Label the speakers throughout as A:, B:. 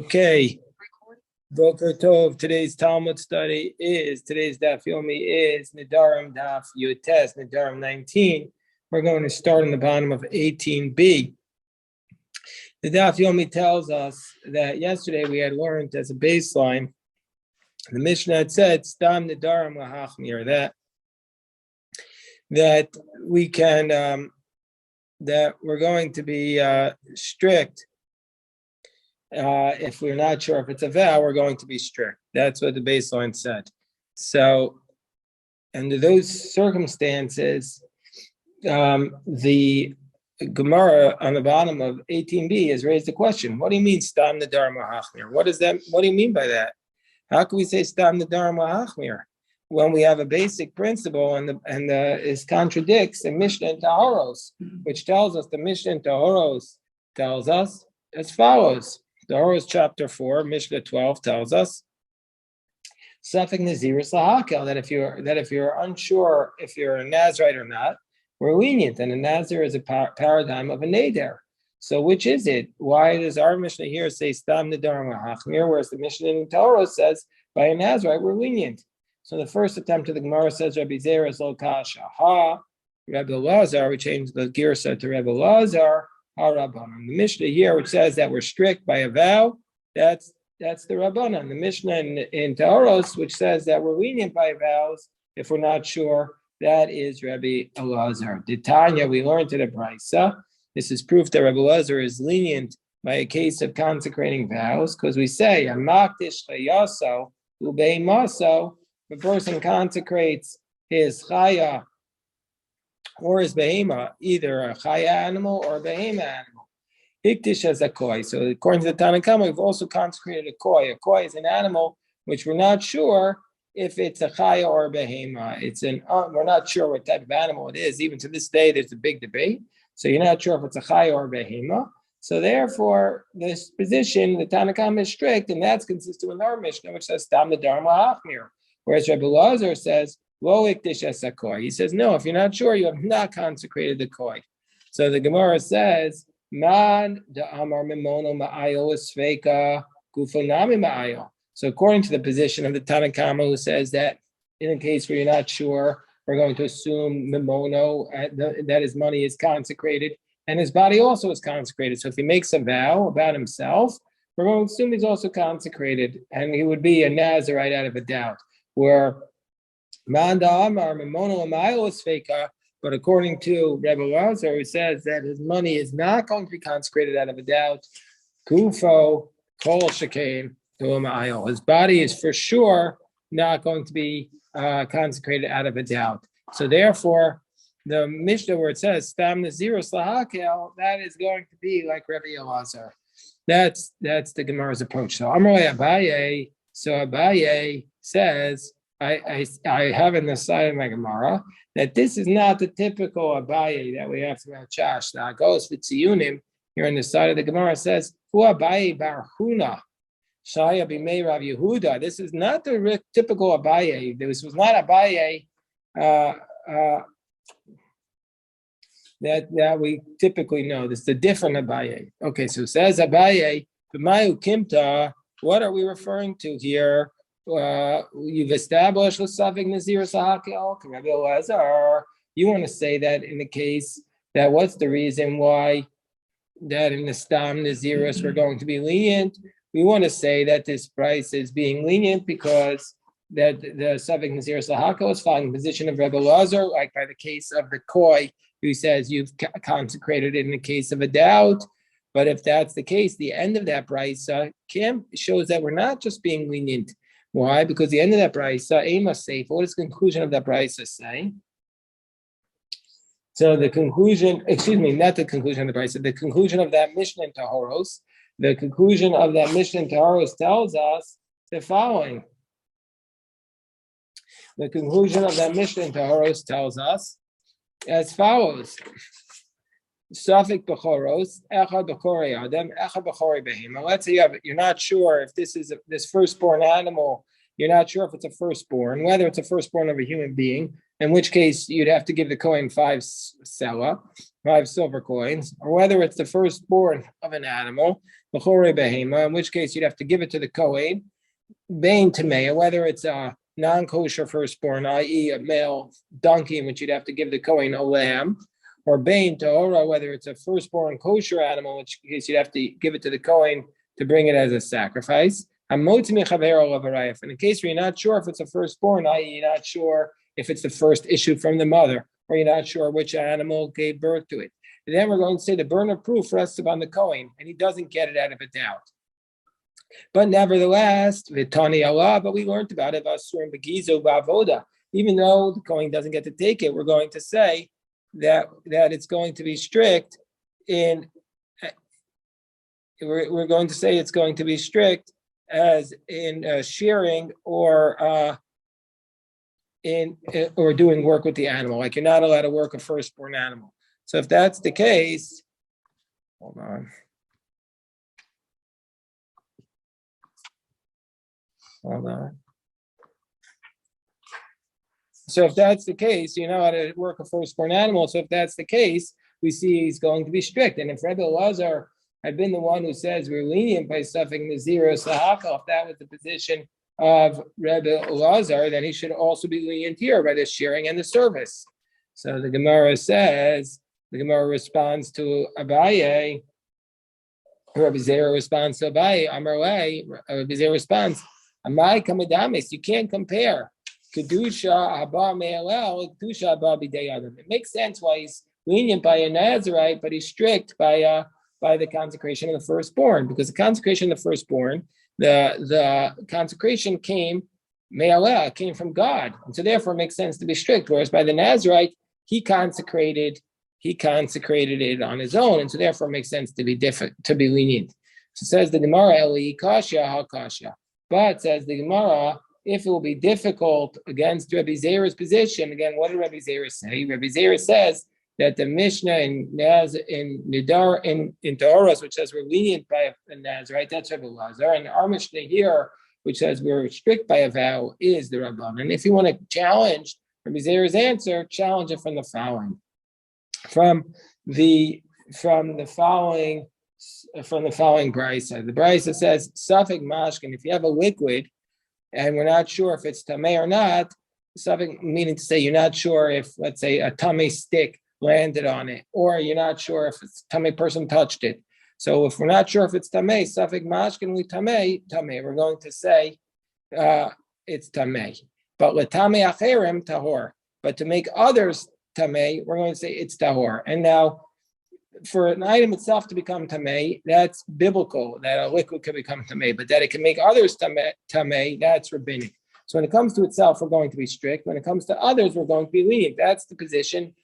A: Okay, Boker Tov. Today's Talmud study today's Daf Yomi is Nedarim Daf Yotes, Nedarim 19. We're going to start on the bottom of 18b. The Daf Yomi tells us that yesterday we had learned as a baseline, the Mishnah had said, Stam Nedarim Lahachmir, that we can, that we're going to be strict. If we're not sure if it's a vow, we're going to be strict. That's what the baseline said. So, under those circumstances, the Gemara on the bottom of 18b has raised the question: what do you mean stam nedarim lahachmir? What does that? What do you mean by that? How can we say stam nedarim lahachmir when we have a basic principle and it contradicts the Mishnah in Taharos, which tells us the Mishnah in Taharos tells us as follows. Taharos chapter 4, Mishnah 12 tells us, Safek Naziris Lahakel, that if you're unsure if you're a Nazirite or not, we're lenient, and a Nazir is a paradigm of a Neder. So which is it? Why does our Mishnah here say Stam Nedarim Lahachmir, whereas the Mishnah in Taharos says by a Nazirite we're lenient? So the first attempt of the Gemara says Rabbi Zera is lo kasha. Rabbi Lazar, we changed the girsa to Rabbi Lazar. The Mishnah here, which says that we're strict by a vow, that's the Rabbanan. The Mishnah in Taharos, which says that we're lenient by vows if we're not sure, that is Rabbi Elazar. Tanya, we learned to the Brisa. This is proof that Rabbi Elazar is lenient by a case of consecrating vows, because we say, Amaktish chayaso ubei maso, the person consecrates his chaya or his behema, either a chaya animal or a behema animal. Hiktish as a koi. So according to the Tanna Kama, we've also consecrated a koi. A koi is an animal which we're not sure if it's a chaya or a behema. We're not sure what type of animal it is. Even to this day, there's a big debate. So you're not sure if it's a chaya or a behema. So therefore, this position, the Tanna Kama is strict, and that's consistent with our Mishnah, which says Stam Nedarim Lahachmir. Whereas Rabbi Lazar says, he says, no, if you're not sure, you have not consecrated the koi. So the Gemara says, Man da amar mimono ma'ayo esfeka gufonami ma'ayo. So according to the position of the Tanna Kama, who says that in a case where you're not sure, we're going to assume mimono, that his money is consecrated, and his body also is consecrated. So if he makes a vow about himself, we're going to assume he's also consecrated, and he would be a Nazirite out of a doubt. Where but according to Rebbe Lazar, who says that his money is not going to be consecrated out of a doubt, Kufo Kol Shekain Tu'amayo. His body is for sure not going to be consecrated out of a doubt. So therefore, the Mishnah where it says Stam Naziros Lahakel, that is going to be like Rebbe Lazar. That's the Gemara's approach. So Amrei Abaye. So Abaye says, I have in the side of my Gemara that this is not the typical Abaye that we have from Chash. Now it goes for Tziyunim here on the side of the Gemara says, Hu Abaye Bar Huna, Shaya Bimei Rav Yehuda. This is not the typical Abaye. This was not Abaye that we typically know. This is a different Abaye. Okay, so it says Abaye, B'mayu Kimta. What are we referring to here? You've established L'Safek Naziris Lahakel, Rabbi Elazar. You want to say that in the case that what's the reason why that in the Stam Naziris we're going to be lenient? We want to say that this price is being lenient because that the Safek Naziris Lahakel is following the position of Rabbi Elazar, like by the case of the koi, who says you've consecrated it in the case of a doubt. But if that's the case, the end of that price shows that we're not just being lenient. Why? Because the end of that brisa, Ema Seif, what does the conclusion of that brisa say? So the conclusion, not the conclusion of the brisa, the conclusion of that Mishnah in Taharos, the conclusion of that Mishnah in Taharos tells us the following. The conclusion of that Mishnah in Taharos tells us as follows. Safek Bechoros, Echad Bechori Adam, Echad Bechori Behema. Let's say you're not sure if this firstborn animal, you're not sure if it's a firstborn, whether it's a firstborn of a human being in which case you'd have to give the Kohen 5 silver coins, or whether it's the firstborn of an animal, in which case you'd have to give it to the Kohen, Bain Tamea, whether it's a non-kosher firstborn, i.e. a male donkey, in which you'd have to give the Kohen a lamb, or Bain Tahora, whether it's a firstborn kosher animal, in which case you'd have to give it to the Kohen to bring it as a sacrifice. And in case where you're not sure if it's a firstborn, i.e. you're not sure if it's the first issue from the mother, or you're not sure which animal gave birth to it. And then we're going to say the burden of proof rests upon the Kohen, and he doesn't get it out of a doubt. But nevertheless, Vitani Allah, but we learned about it, even though the Kohen doesn't get to take it, we're going to say that it's going to be strict in, we're going to say it's going to be strict as in shearing or doing work with the animal. Like you're not allowed to work a firstborn animal. So if that's the case, hold on. So if that's the case, you know how to work a firstborn animal. So if that's the case, we see he's going to be strict. And if Rebbe Elazar had been the one who says we're lenient by stuffing the zero sahaka, if that was the position of Rebbe Elazar, then he should also be lenient here by the shearing and the service. So the Gemara responds to Abaye. Rabbi Zera responds to Abaye. Amarle, Rabbi Zera responds, Amai kamadamis, you can't compare Kedusha Haba Me'alel, Kedusha Haba B'dei Adam. It makes sense why he's lenient by a Nazarite, but he's strict by the consecration of the firstborn, because the consecration of the firstborn, the consecration came Me'alel, came from God, and so therefore it makes sense to be strict. Whereas by the Nazarite, he consecrated it on his own, and so therefore it makes sense to be lenient. So says the Gemara, Eli Kasha Ha Kasha. But says the Gemara, if it will be difficult against Rabbi Zera's position, again, what did Rabbi Zera say? Rabbi Zera says that the Mishnah in Taoros, which says we're lenient by a Nazarite, that's Rabbi Elazar, and our Mishnah here, which says we're strict by a vow, is the Rabban. And if you want to challenge Rabbi Zera's answer, challenge it from the following. From the following brisa. The brisa says, Safek mashkin, if you have a liquid and we're not sure if it's tamei or not, Safek meaning to say you're not sure if, let's say, a tamei stick landed on it, or you're not sure if it's tamei person touched it. So if we're not sure if it's tamei, Safek mashkin we tamei, we're going to say it's tamei. But letamei acherim tahor. But to make others tamei, we're going to say it's tahor. And now, for an item itself to become tamei, that's biblical, that a liquid can become tamei, but that it can make others tamei, that's rabbinic. So when it comes to itself, we're going to be strict. When it comes to others, we're going to be lenient. That's the position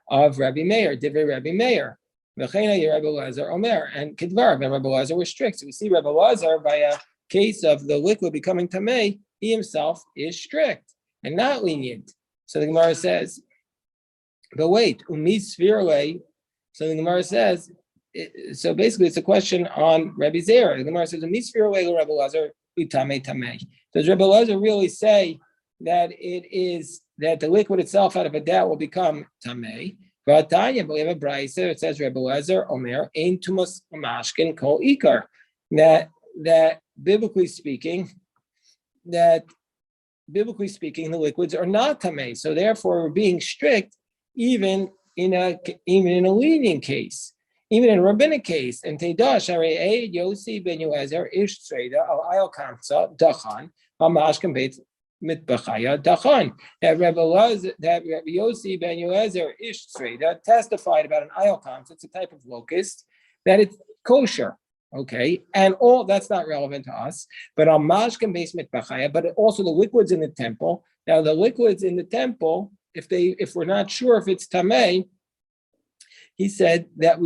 A: of Rabbi Meir, Divrei Rabbi Meir. V'cheina Rabbi Elazar Omer, and Kidvar, and Rabbi Elazar was strict. So we see Rabbi Elazar, by a case of the liquid becoming tamei, he himself is strict and not lenient. So the Gemara says, but wait, umisvirle. So the Gemara says, so basically it's a question on Rabbi Zera. The Gemara says, umisvirle Rabbi Elazar utame tamei. Does Rabbi Elazar really say that it is that the liquid itself out of a doubt will become tamei? But Tanya, we have a brisa. It says Rabbi Elazar Omer ein tumas mashkin kol ikar. That biblically speaking, the liquids are not tamei. So therefore, we're being strict even in a lenient case, even in a rabbinic case. And Teidah Sharei Yossi ben Yoezer Ish Tzreida Al Ayal Kamsa Dachan Hamashkem Beit Mitbachaya Dachan. That Rabbi Yossi ben Yoezer Ish Tzreida testified about an Ayal Kamsa. It's a type of locust that it's kosher. Okay, and all that's not relevant to us, but on mashkem beis mitbachaya, but also the liquids in the temple. Now the liquids in the temple, if we're not sure if it's tamei, he said that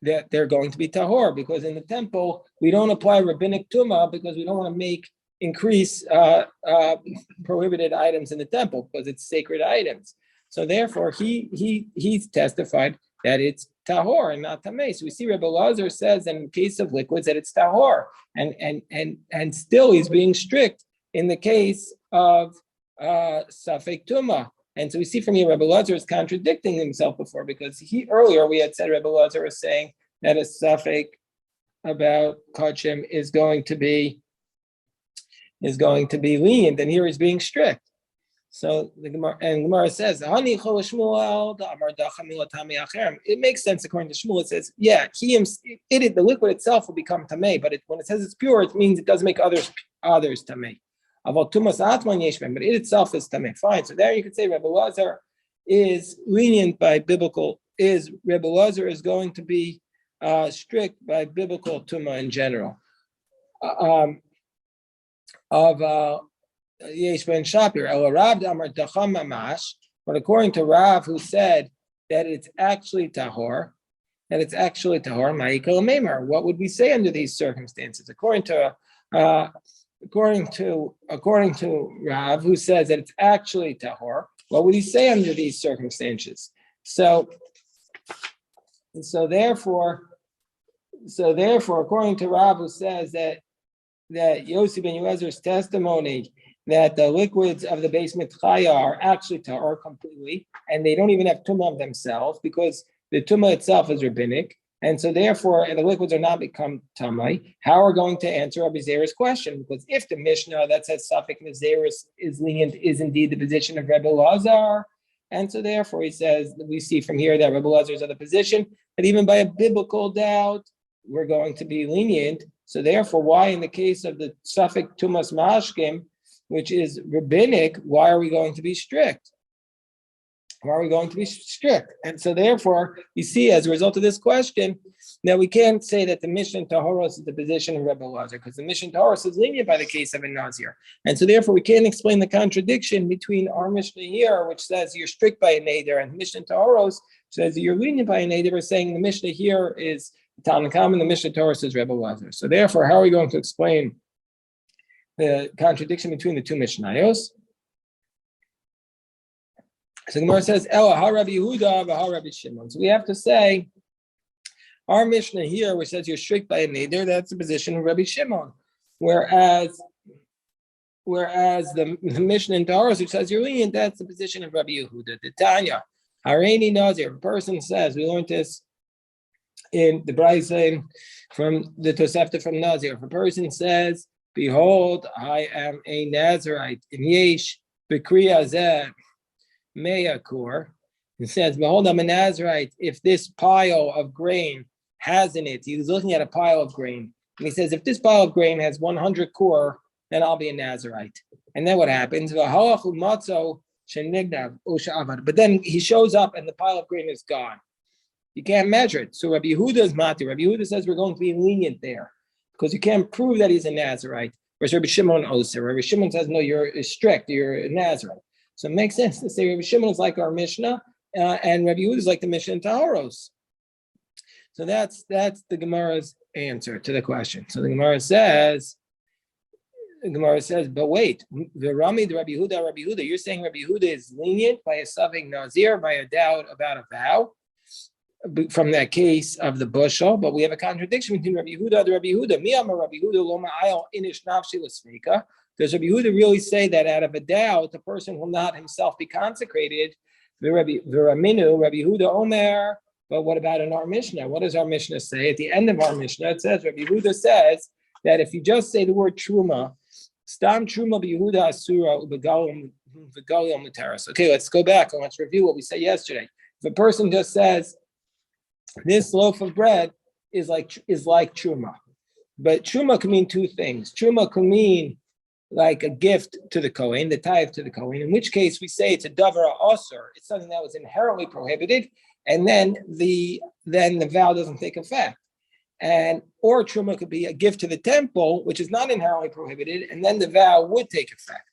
A: that they're going to be tahor, because in the temple we don't apply rabbinic tumah because we don't want to increase prohibited items in the temple because it's sacred items. So therefore he testified that it's tahor and not tamei. So we see Rebbe Elazar says in case of liquids that it's tahor, and still he's being strict in the case of Safek Tuma. And so we see from here Rebbe Lazar is contradicting himself before, because earlier we had said Rebbe Lazar is saying that a Safek about Kachim is going to be lenient, and here he's being strict. So the Gemara says, it makes sense according to Shmuel. It says, yeah, the liquid itself will become tamei, but when it says it's pure, it means it does make others tamei. But it itself is tamei. Fine. So there you could say Rebbe Lazar is lenient by biblical. Rebbe Lazar is going to be strict by biblical tuma in general. Yesh ben Shapir, El Rav Amar Dacham Mamash, but according to Rav, who said that it's actually tahor, Ma'ikal Meimar, what would we say under these circumstances? According to Rav, who says that it's actually tahor, what would he say under these circumstances? So therefore, according to Rav, who says that Yossi ben Elazar's testimony that the liquids of the basement chaya are actually tahor completely, and they don't even have tumah of themselves, because the tumah itself is rabbinic, and so therefore the liquids are not become tamai. How are we going to answer Rabbi Zera's question? Because if the Mishnah that says Safek Nazaris is lenient is indeed the position of Rebbe Lazar, and so therefore he says, we see from here that Rebbe Lazar is of the position that even by a biblical doubt we're going to be lenient. So therefore, why in the case of the Safek Tumas Mashkim, which is rabbinic, why are we going to be strict? And so therefore, you see, as a result of this question, now we can't say that the Mishnah Tahoros is the position of Rebbe Lazar, because the Mishnah Tahoros is lenient by the case of a Nazir. And so therefore, we can't explain the contradiction between our Mishnah here, which says you're strict by a Neder, and Mishnah Tahoros says you're lenient by a Neder, saying the Mishnah here is Tanakam and the Mishnah Tahoros is Rebbe Lazar. So therefore, how are we going to explain the contradiction between the two Mishnayos? So the Gemara says, Ela ha Rabbi Yehuda ha Rabbi Shimon. So we have to say, our Mishnah here, which says you're strict by a neder, that's the position of Rabbi Shimon. Whereas the Mishnah in Taurus, which says you're lenient, that's the position of Rabbi Yehuda. The Tanya, Hareini Nazir, a person says, we learned this in the Brisa from the Tosefta from Nazir. If a person says, behold, I am a Nazirite, in Yesh, Bekriya Zeh, Meyakur, it says, behold, I'm a Nazirite. If this pile of grain has in it, he's looking at a pile of grain, and he says, if this pile of grain has 100 kur, then I'll be a Nazirite. And then what happens? But then he shows up and the pile of grain is gone. You can't measure it. So Rabbi Yehuda is mati. Rabbi Yehuda says we're going to be lenient there, because you can't prove that he's a Nazirite. Whereas Rabbi Shimon Oser. Rabbi Shimon says, no, you're strict, you're a Nazirite. So it makes sense to say Rabbi Shimon is like our Mishnah, and Rabbi Yehuda is like the Mishnah in Tahoros. So that's the Gemara's answer to the question. So the Gemara says, but wait, the Rami, the Rabbi Yehuda, you're saying Rabbi Yehuda is lenient by a Safek Nazir, by a doubt about a vow, from that case of the bushel, but we have a contradiction between Rabbi Yehuda and Rabbi Yehuda. Miyama Rabbi Yehuda loma ayal inish nafshi l'smeika. Does Rabbi Yehuda really say that out of a doubt, the person will not himself be consecrated? V'raminu Rabbi Yehuda omer. But what about in our Mishnah? What does our Mishnah say? At the end of our Mishnah, it says, Rabbi Yehuda says that if you just say the word truma, stam truma b'Yehuda asura u'begalim mutaras. Okay, let's go back and let's review what we said yesterday. If a person just says, this loaf of bread is like truma, but truma can mean two things. Truma can mean like a gift to the Kohen, the tithe to the Kohen, in which case we say it's a davar osur. It's something that was inherently prohibited, and then the vow doesn't take effect. Or truma could be a gift to the temple, which is not inherently prohibited, and then the vow would take effect.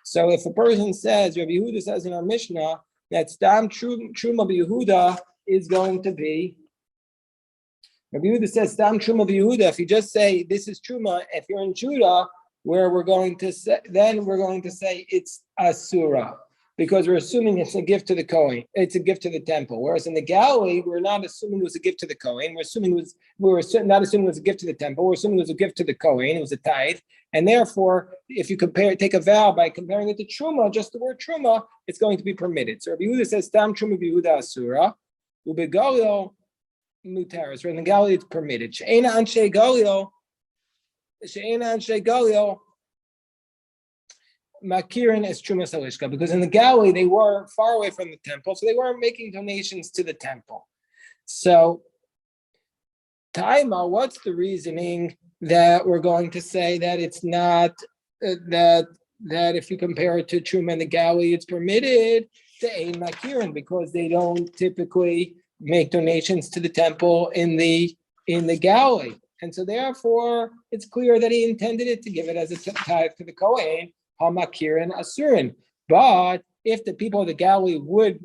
A: So if a person says, Rabbi Yehuda says in our Mishnah that stam truma b'Yehuda is going to be, Rabbi Yehuda says stam truma b'Yehuda. If you just say this is truma, if you're in Judah, where we're going to say it's asura. because we're assuming it's a gift to the Kohen. It's a gift to the temple. Whereas in the Galilee, we're not assuming it was a gift to the Kohen. Not assuming it was a gift to the temple. We're assuming it was a gift to the Kohen. It was a tithe. And therefore, if you take a vow by comparing it to Truma, just the word Truma, it's going to be permitted. So Rabbi Yehuda says, Tam Truma Yehuda Asura, Ubegalio Mutaris. Where in the Galilee, it's permitted. She'ena Anshe Galio, Makirin as Truma Salishka, because in the Galilee they were far away from the temple, so they weren't making donations to the temple. So, Taima, what's the reasoning that we're going to say that it's not that if you compare it to Truma and the Galilee, it's permitted to Ein Makirin because they don't typically make donations to the temple in the Galilee, and so therefore it's clear that he intended it to give it as a tithe to the Kohen. Hamakirin Asurin. But if the people of the Galilee would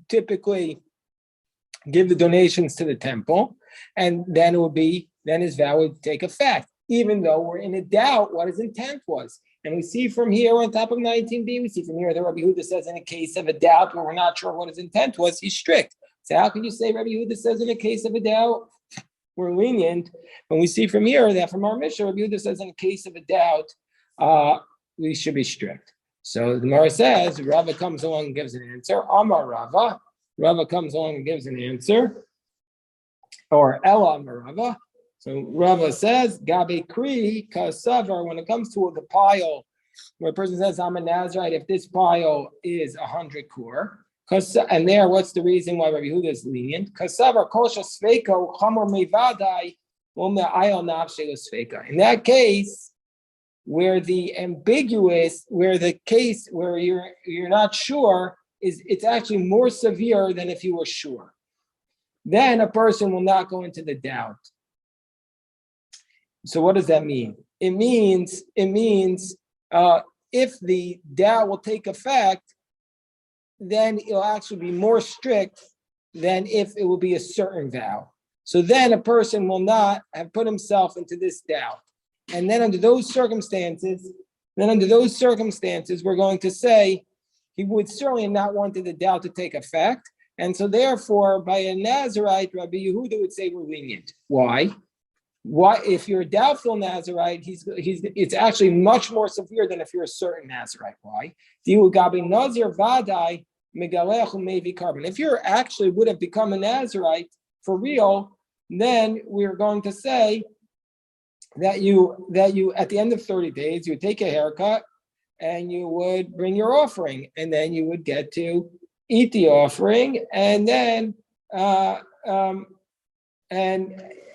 A: typically give the donations to the temple, and then his vow would take effect, even though we're in a doubt what his intent was. And we see from here on top of 19b, we see from here that Rabbi Yehuda says in a case of a doubt where we're not sure what his intent was, he's strict. So how can you say Rabbi Yehuda says in a case of a doubt we're lenient? When we see from here that from our Mishnah, Rabbi Yehuda says in a case of a doubt, we should be strict. So the Gemara says, Rava comes along and gives an answer. Amar Rava. Rava comes along and gives an answer. Or Ella Amar Rava. So Rava says, Gabe Kri Kasavar, when it comes to the pile, where a person says, I'm a Nazarite, if this pile is 100 kur, and there, what's the reason why Rabbi Yehuda is lenient? Kasavar Kosha Sveiko Chamor Mevadai Ayal Navshel Sveika. In that case, where the case where you're not sure it's actually more severe than if you were sure. Then a person will not go into the doubt. So what does that mean? It means if the doubt will take effect, then it'll actually be more strict than if it will be a certain vow. So then a person will not have put himself into this doubt. And then under those circumstances, we're going to say he would certainly not want the doubt to take effect. And so therefore, by a Nazarite, Rabbi Yehuda would say we're lenient. Why? If you're a doubtful Nazarite, it's actually much more severe than if you're a certain Nazarite. Why? If you actually would have become a Nazarite for real, then we're going to say that you at the end of 30 days, you would take a haircut and you would bring your offering, and then you would get to eat the offering, and then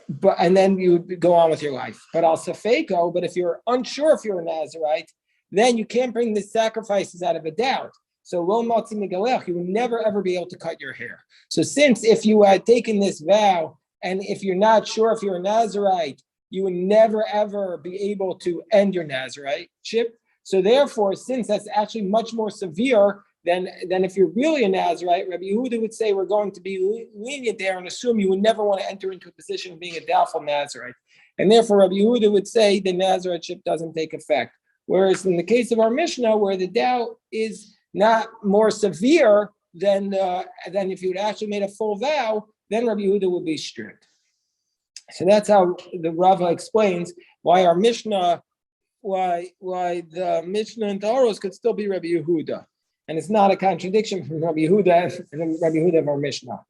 A: then you would go on with your life. But al safeko, but if you're unsure if you're a Nazarite, then you can't bring the sacrifices out of a doubt. So lo matzi megalech, you will never ever be able to cut your hair. So since if you had taken this vow, and if you're not sure if you're a Nazarite, you would never ever be able to end your Nazarite-ship. So therefore, since that's actually much more severe than if you're really a Nazarite, Rabbi Yehuda would say we're going to be lenient there and assume you would never want to enter into a position of being a doubtful Nazarite. And therefore, Rabbi Yehuda would say the Nazarite-ship doesn't take effect. Whereas in the case of our Mishnah, where the doubt is not more severe than if you had actually made a full vow, then Rabbi Yehuda would be strict. So that's how the Rava explains why our Mishnah, why the Mishnah and Taros could still be Rabbi Yehuda, and it's not a contradiction from Rabbi Yehuda and Rabbi Yehuda of our Mishnah.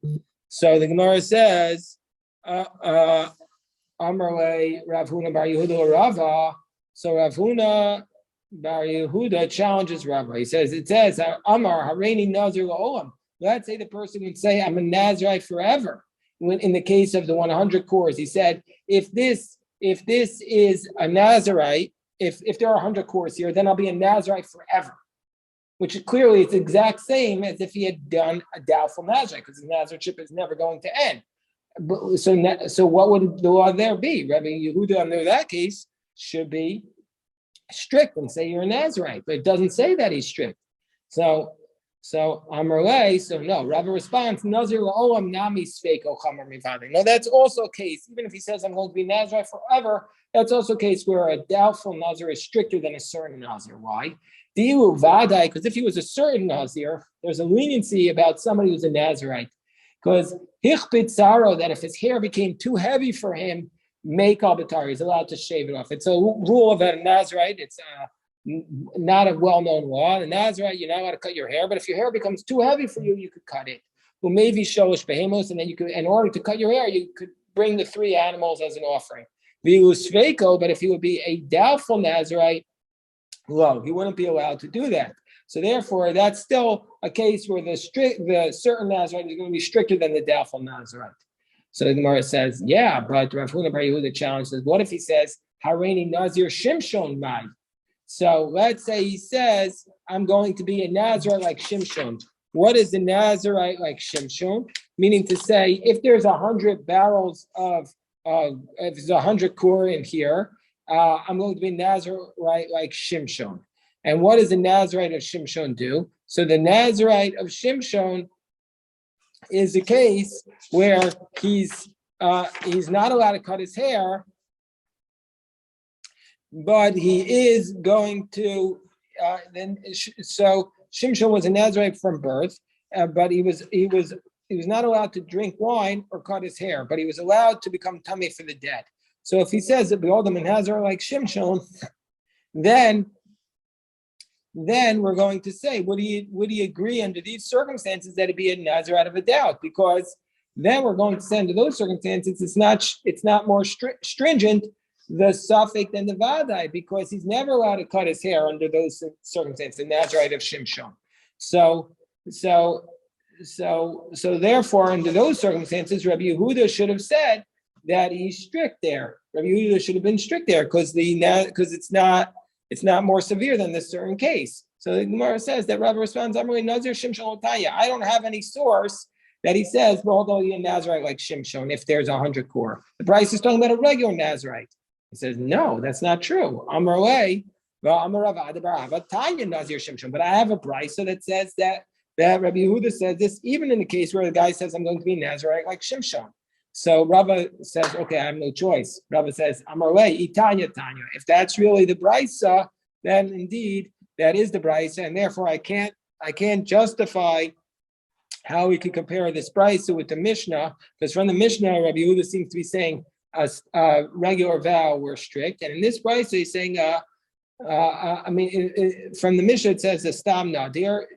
A: So the Gemara says, Amarle Rav Huna Bar Yehuda Rava. So Rav Huna Bar Yehuda challenges Rava. He says, Amar Hareini Nazir La'olam. Let's say the person would say, I'm a Nazirite forever. In the case of the 100 cores, he said, if this is a Nazirite, if there are 100 cores here, then I'll be a Nazirite forever. Which clearly it's the exact same as if he had done a doubtful Nazirite, because the Nazirite-ship is never going to end. So what would the law there be? Rabbi Yehuda, under that case, should be strict and say you're a Nazirite, but it doesn't say that he's strict. So Amarle, so no. Rava responds, Nazir la'olam nami sveiko chamer mivadin. No, that's also a case. Even if he says I'm going to be Nazirite forever, That's also a case where a doubtful Nazir is stricter than a certain Nazir. Why? Because if he was a certain Nazir, there's a leniency about somebody who's a Nazirite. Because Hichbit Saro, that if his hair became too heavy for him, make al he's allowed to shave it off. It's a rule of a Nazirite. It's not a well-known law. The Nazirite, you're not allowed to cut your hair, but if your hair becomes too heavy for you, you could cut it. Well, maybe sholish behemos, and then you could, in order to cut your hair, you could bring the 3 animals as an offering. Sveko, but if he would be a doubtful Nazirite, well, he wouldn't be allowed to do that. So therefore, that's still a case where the certain Nazirite is going to be stricter than the doubtful Nazirite. So the Gemara says, yeah, but Rav Huna Bar Yehuda challenges, what if he says, Hareini Nazir Shimshon Mai? So let's say he says, I'm going to be a Nazirite like Shimshon. What is the Nazirite like Shimshon? Meaning to say, if there's 100 barrels of, if there's 100 kur in here, I'm going to be Nazirite like Shimshon. And what does the Nazirite of Shimshon do? So the Nazirite of Shimshon is a case where he's not allowed to cut his hair, but he is going to. So Shimshon was a Nazirite from birth, but he was not allowed to drink wine or cut his hair, but he was allowed to become tummy for the dead. So if he says that behold, I'm a Nazirite like Shimshon, then we're going to say, would he agree under these circumstances that it be a Nazir out of a doubt? Because then we're going to say under those circumstances, it's not more stringent, the suffix than the vadai, because he's never allowed to cut his hair under those circumstances, the Nazirite of Shimshon. So therefore, under those circumstances, Rabbi Yehuda should have said that he's strict there. Rabbi Yehuda should have been strict there because it's not more severe than this certain case. So the Gemara says that Rabbi responds, I'm really Nazir Shimshon Otaya. I don't have any source that he says, well, although you're a Nazirite like Shimshon, if there's 100 core. The Bryce is talking about a regular Nazirite. He says, no, that's not true. Amar Tanya Nazir Shimshon. But I have a Bryce that says that Rabbi Yehuda says this, even in the case where the guy says, I'm going to be Nazirite like Shimshon. So Rabbi says, okay, I have no choice. Rabbi says, Amarle, Tanya. If that's really the Brisa, then indeed that is the Brisa, and therefore I can't justify how we could compare this Brisa with the Mishnah, because from the Mishnah, Rabbi Yehuda seems to be saying a regular vow were strict, and in this Brisa he's saying, from the Mishnah it says the Stamna, there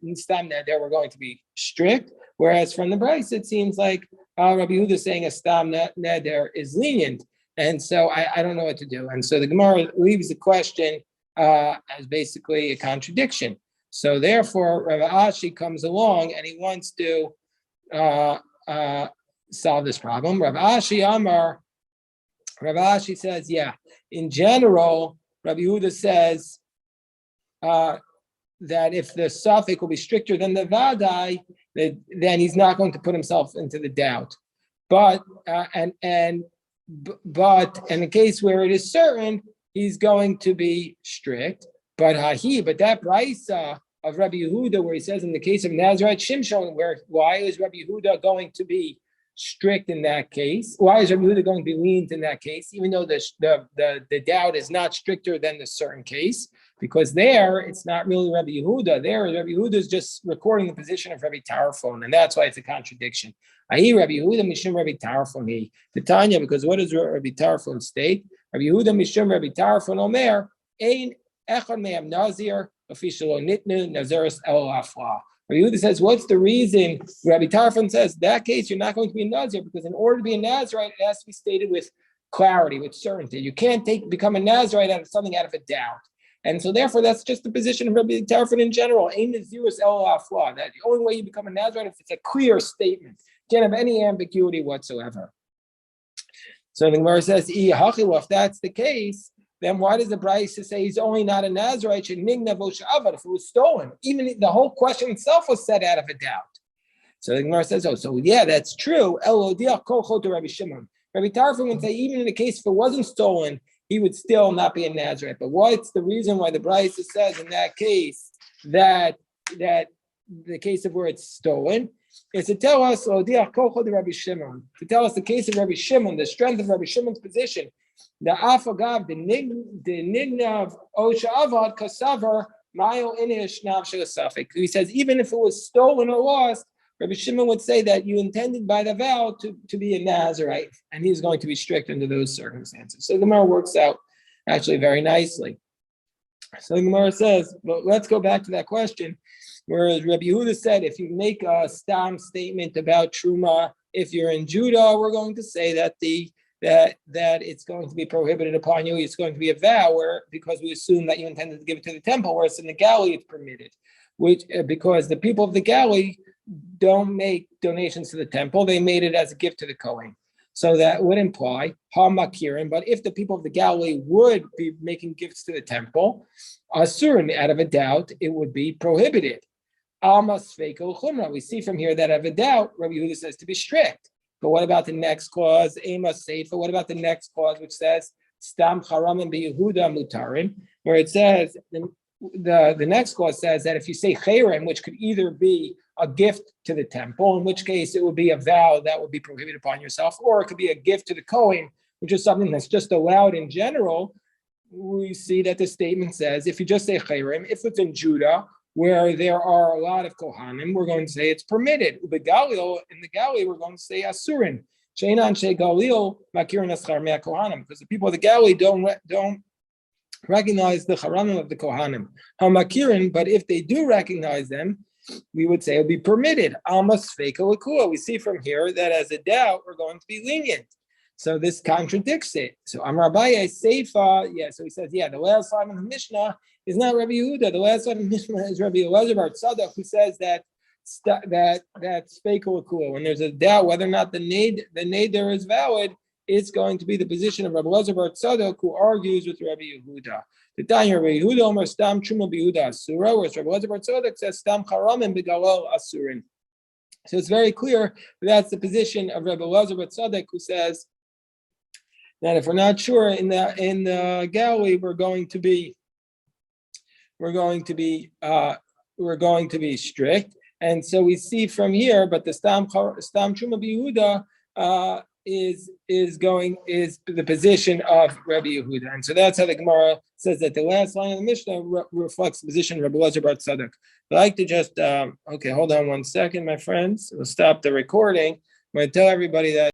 A: we're going to be strict, whereas from the Brisa it seems like Rabbi Yehuda is saying a stam neder is lenient, and so I don't know what to do. And so the Gemara leaves the question as basically a contradiction. So therefore, Rav Ashi comes along and he wants to solve this problem. Rav Ashi says, yeah, in general, Rabbi Yehuda says that if the suffix will be stricter than the vadai, then he's not going to put himself into the doubt. But in the case where it is certain, he's going to be strict. But that brisa of Rabbi Yehuda, where he says in the case of Nazirite Shimshon, why is Rabbi Yehuda going to be strict in that case? Why is Rabbi Yehuda going to be lenient in that case, even though the doubt is not stricter than the certain case? Because there, it's not really Rabbi Yehuda. There, Rabbi Yehuda is just recording the position of Rabbi Tarfon, and that's why it's a contradiction. Ahi Rabbi Yehuda mishum Rabbi Tarfon the Tanya, because what does Rabbi Tarfon state? Rabbi Yehuda mishum Rabbi Tarfon Omer ein echad me'am nazir official nitnu nazaris el afla. Rabbi Yehuda says, what's the reason? Rabbi Tarfon says, that case, you're not going to be a Nazir, because in order to be a Nazirite, it has to be stated with clarity, with certainty. You can't become a Nazirite out of a doubt. And so therefore, that's just the position of Rabbi Tarfon in general. That the only way you become a Nazirite is if it's a clear statement. You can't have any ambiguity whatsoever. So the Gemara says, if that's the case, then why does the Brisa say he's only not a Nazirite? If it was stolen, even the whole question itself was set out of a doubt. So the Gemara says, yeah, that's true. Rabbi Tarfon would say, even in the case if it wasn't stolen, he would still not be a Nazirite. But what's the reason why the Brisa says in that case that the case of where it's stolen is to tell us the case of Rabbi Shimon, the strength of Rabbi Shimon's position. The afagav the nignav osha avad kasavar mayo inish nav shelasafik. He says even if it was stolen or lost, Rabbi Shimon would say that you intended by the vow to be a Nazirite, and he's going to be strict under those circumstances. So the Gemara works out actually very nicely. So the Gemara says, but let's go back to that question. Whereas Rabbi Yehuda said, if you make a stam statement about Truma, if you're in Judah, we're going to say that that it's going to be prohibited upon you. It's going to be a vow, because we assume that you intended to give it to the temple, whereas in the Galilee it's permitted, because the people of the Galilee don't make donations to the temple; they made it as a gift to the Kohen. So that would imply Hamakirin. But if the people of the Galilee would be making gifts to the temple, Asurin, out of a doubt, it would be prohibited. Almas Feiko Chumra. We see from here that out of a doubt, Rabbi Yehuda says to be strict. But what about the next clause? Amos Seifa. What about the next clause, which says Stam Charamim BeYehuda Mutarim, where it says the next clause says that if you say Cherem, which could either be a gift to the temple, in which case it would be a vow that would be prohibited upon yourself, or it could be a gift to the Kohen, which is something that's just allowed in general. We see that the statement says if you just say Cherem, if it's in Judah, where there are a lot of Kohanim, we're going to say it's permitted. In the Galilee, we're going to say Asurin. Sheinan She Galil Makirin Aschar Mea Kohanim, because the people of the Galilee don't recognize the Charamim of the Kohanim. Hamakirin, but if they do recognize them, we would say it would be permitted. Almas Feiko Akua. We see from here that as a doubt, we're going to be lenient. So this contradicts it. So Amar Abaye Seifa, so he says, the last line of the Mishnah is not Rabbi Yehuda. The last line of the Mishnah is Rabbi Elazar bar Tzadok, who says that's Feiko Akua. When there's a doubt whether or not the neder is valid, it's going to be the position of Rabbi Elazar bar Tzadok, who argues with Rabbi Yehuda. The Tanya Rabbi Yehuda Omer Stam Truma BeYehuda Asura, whereas Rabbi Elazar bar Tzadok says Stam Charamim Begalal Asurin. So it's very clear that's the position of Rabbi Elazar bar Tzadok, who says that if we're not sure in the Galilee, we're going to be strict. And so we see from here, but the Stam Truma BeYehuda is the position of Rabbi Yehuda, and so that's how the Gemara says that the last line of the Mishnah reflects the position of Rabbi Elazar bar Tzadok. I'd like to just hold on one second, my friends. We'll stop the recording. I'm going to tell everybody that